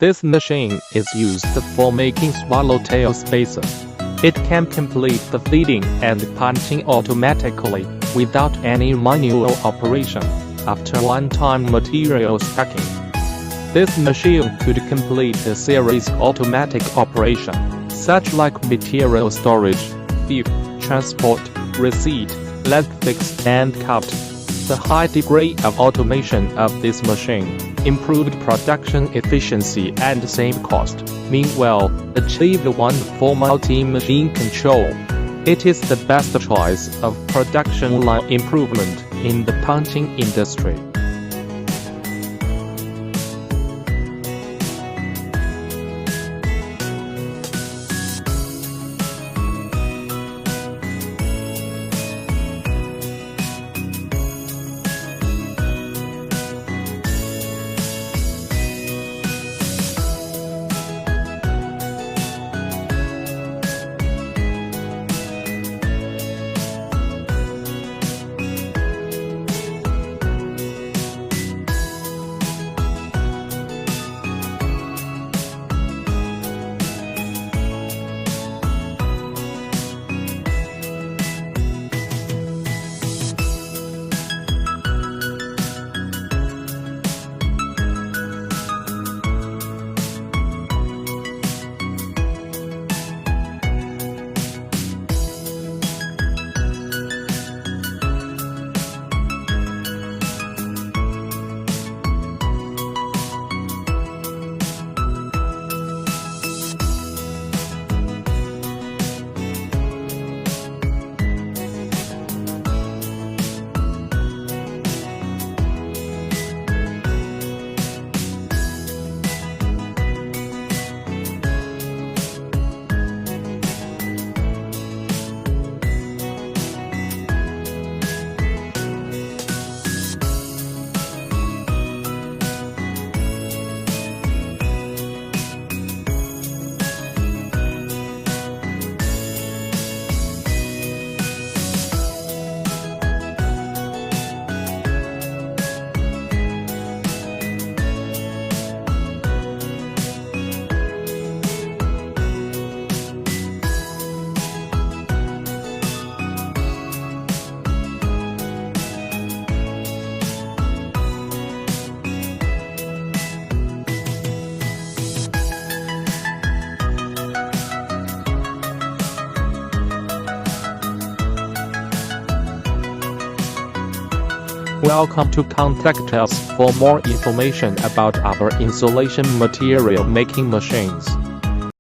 This machine is used for making swallowtail spaces. It can complete the feeding and punching automatically, without any manual operation, after one-time material stacking. This machine could complete a series automatic operation, such like material storage, feed, transport, receipt, leg fix, and cut. The high degree of automation of this machine improved production efficiency and saved cost, meanwhile, achieved wonderful multi-machine control. It is the best choice of production line improvement in the punching industry. Welcome to contact us for more information about our insulation material making machines.